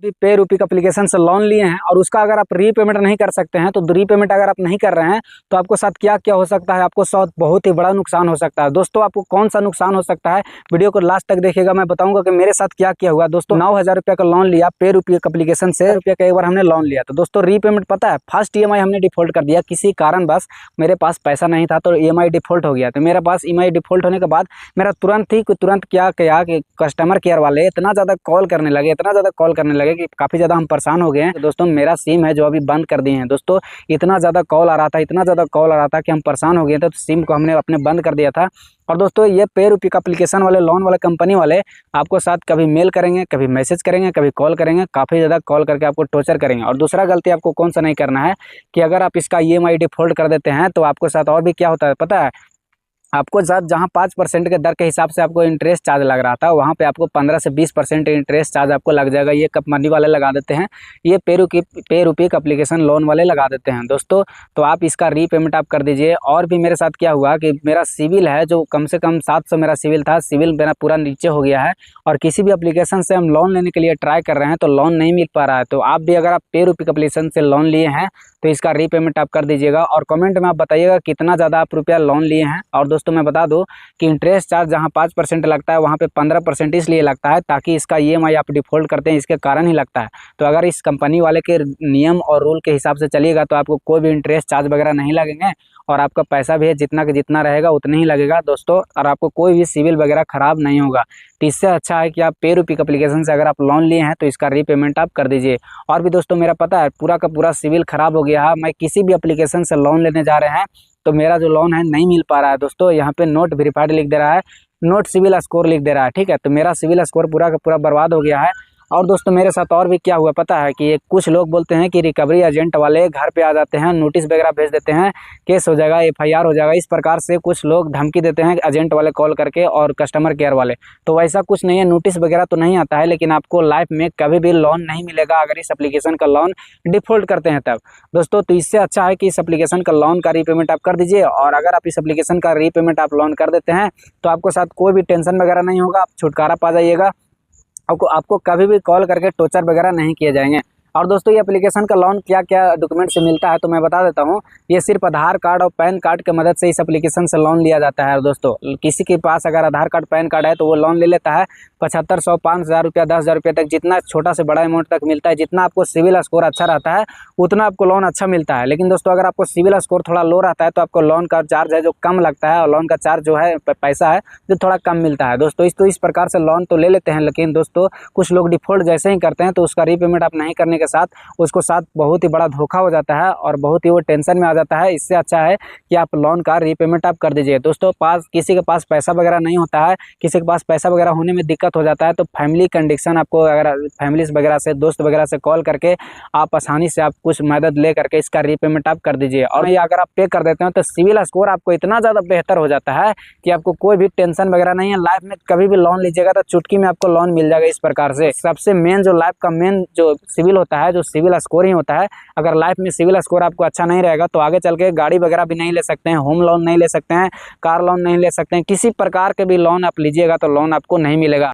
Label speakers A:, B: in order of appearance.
A: भी पे रूपी एप्लीकेशन से लोन लिए हैं और उसका अगर आप रीपेमेंट नहीं कर सकते हैं, तो रीपेमेंट अगर आप नहीं कर रहे हैं तो आपको साथ क्या क्या हो सकता है, आपको साथ बहुत ही बड़ा नुकसान हो सकता है। दोस्तों आपको कौन सा नुकसान हो सकता है, वीडियो को लास्ट तक देखिएगा, मैं बताऊंगा कि मेरे साथ क्या क्या हुआ। दोस्तों 9,000 रुपये का लोन लिया पे रूपी एप्लीकेशन से, रुपये का एक बार हमने लोन लिया। तो दोस्तों रीपेमेंट पता है, फर्स्ट EMI हमने डिफॉल्ट कर दिया किसी कारण, बस मेरे पास पैसा नहीं था तो EMI डिफॉल्ट हो गया। तो मेरे पास EMI डिफॉल्ट होने के बाद मेरा तुरंत क्या किया कि कस्टमर केयर वाले इतना ज़्यादा कॉल करने लगे कि काफ़ी ज़्यादा हम परेशान हो गए हैं। तो दोस्तों मेरा सिम है जो अभी बंद कर दिए हैं। दोस्तों इतना ज़्यादा कॉल आ रहा था कि हम परेशान हो गए थे, तो सिम को हमने अपने बंद कर दिया था। और दोस्तों ये पे रूपी का एप्लीकेशन वाले, लोन वाले कंपनी वाले आपको साथ कभी मेल करेंगे, कभी मैसेज करेंगे, कभी कॉल करेंगे, काफ़ी ज़्यादा कॉल करके आपको टॉर्चर करेंगे। और दूसरा गलती आपको कौन सा नहीं करना है कि अगर आप इसका EMI डिफॉल्ट कर देते हैं तो आपको साथ और भी क्या होता है पता है, आपको साथ जहाँ 5% के दर के हिसाब से आपको इंटरेस्ट चार्ज लग रहा था, वहाँ पे आपको 15 से 20% इंटरेस्ट चार्ज आपको लग जाएगा। ये कंपनी वाले लगा देते हैं, ये पे रूपी का एप्लीकेशन लोन वाले लगा देते हैं दोस्तों। तो आप इसका रीपेमेंट आप कर दीजिए। और भी मेरे साथ क्या हुआ कि मेरा सिविल है जो कम से कम 700 मेरा सिविल था, सिविल मेरा पूरा नीचे हो गया है और किसी भी एप्लीकेशन से हम लोन लेने के लिए ट्राई कर रहे हैं तो लोन नहीं मिल पा रहा है। तो आप भी अगर आप पे रूपी एप्लीकेशन से लोन लिए हैं तो इसका रीपेमेंट आप कर दीजिएगा और कमेंट में आप बताइएगा कितना ज़्यादा आप रुपया लोन लिए हैं। और दोस्तों मैं बता दूं कि इंटरेस्ट चार्ज जहां 5% लगता है वहां पे 15% इसलिए लगता है ताकि इसका EMI आप डिफॉल्ट करते हैं, इसके कारण ही लगता है। तो अगर इस कंपनी वाले के नियम और रूल के हिसाब से चलिएगा तो आपको कोई भी इंटरेस्ट चार्ज वगैरह नहीं लगेंगे और आपका पैसा भी है जितना कि जितना रहेगा उतना ही लगेगा दोस्तों, और आपको कोई भी सिविल वगैरह खराब नहीं होगा। तो इससे अच्छा है कि आप पे रूपी एप्लीकेशन से अगर आप लोन लिए हैं तो इसका रीपेमेंट आप कर दीजिए। और भी दोस्तों मेरा पता है पूरा का पूरा सिविल खराब हो गया है, मैं किसी भी एप्लीकेशन से लोन लेने जा रहे हैं तो मेरा जो लोन है नहीं मिल पा रहा है। दोस्तों यहाँ पे नोट वेरीफाइड लिख दे रहा है, नोट सिविल स्कोर लिख दे रहा है, ठीक है। तो मेरा सिविल स्कोर पूरा का पूरा बर्बाद हो गया है। और दोस्तों मेरे साथ और भी क्या हुआ पता है कि कुछ लोग बोलते हैं कि रिकवरी एजेंट वाले घर पे आ जाते हैं, नोटिस वगैरह भेज देते हैं, केस हो जाएगा, FIR हो जाएगा, इस प्रकार से कुछ लोग धमकी देते हैं एजेंट वाले कॉल करके और कस्टमर केयर वाले। तो वैसा कुछ नहीं है, नोटिस वगैरह तो नहीं आता है, लेकिन आपको लाइफ में कभी भी लोन नहीं मिलेगा अगर इस एप्लीकेशन का लोन डिफॉल्ट करते हैं तब। दोस्तों तो इससे अच्छा है कि इस एप्लीकेशन का लोन का रीपेमेंट आप कर दीजिए। और अगर आप इस एप्लीकेशन का रीपेमेंट आप लोन कर देते हैं तो आपको साथ कोई भी टेंशन वगैरह नहीं होगा, आप छुटकारा पा जाइएगा, आपको कभी भी कॉल करके टॉर्चर वगैरह नहीं किए जाएंगे। और दोस्तों ये एप्लीकेशन का लोन क्या क्या डॉक्यूमेंट से मिलता है तो मैं बता देता हूँ। ये सिर्फ आधार कार्ड और पैन कार्ड की मदद से इस एप्लीकेशन से लोन लिया जाता है। और दोस्तों किसी के पास अगर आधार कार्ड पैन कार्ड है तो वो लोन ले लेता है 7500, 5000 रुपया, 10,000 रुपये तक, जितना छोटा से बड़ा अमाउंट तक मिलता है। जितना आपको सिविल स्कोर अच्छा रहता है उतना आपको लोन अच्छा मिलता है। लेकिन दोस्तों अगर आपको सिविल स्कोर थोड़ा लो रहता है तो आपको लोन का चार्ज है जो कम लगता है, और लोन का चार्ज जो है पैसा है जो थोड़ा कम मिलता है। दोस्तों इस प्रकार से लोन तो ले लेते हैं, लेकिन दोस्तों कुछ लोग डिफॉल्ट जैसे ही करते हैं तो उसका रीपेमेंट आप नहीं करने के साथ उसको साथ बहुत ही बड़ा धोखा हो जाता है और बहुत ही वो टेंशन में आ जाता है। इससे अच्छा है कि आप लोन का रीपेमेंट आप कर दीजिए। दोस्तों किसी के पास पैसा वगैरह नहीं होता है, किसी के पास पैसा वगैरह होने में दिक्कत हो जाता है तो फैमिली कंडीशन आपको अगर फैमिली वगैरह से, दोस्त वगैरह से कॉल करके आप आसानी से आप कुछ मदद ले करके इसका रीपेमेंट आप कर दीजिए। और ये अगर आप पे कर देते हैं तो सिविल स्कोर आपको इतना ज़्यादा बेहतर हो जाता है कि आपको कोई भी टेंशन वगैरह नहीं है। लाइफ में कभी भी लोन लीजिएगा तो चुटकी में आपको लोन मिल जाएगा। इस प्रकार से सबसे मेन जो लाइफ का मेन जो सिविल होता है, जो सिविल स्कोर ही होता है। अगर लाइफ में सिविल स्कोर आपको अच्छा नहीं रहेगा तो आगे चल के गाड़ी वगैरह भी नहीं ले सकते हैं, होम लोन नहीं ले सकते हैं, कार लोन नहीं ले सकते हैं, किसी प्रकार के भी लोन आप लीजिएगा तो लोन आपको नहीं मिलेगा।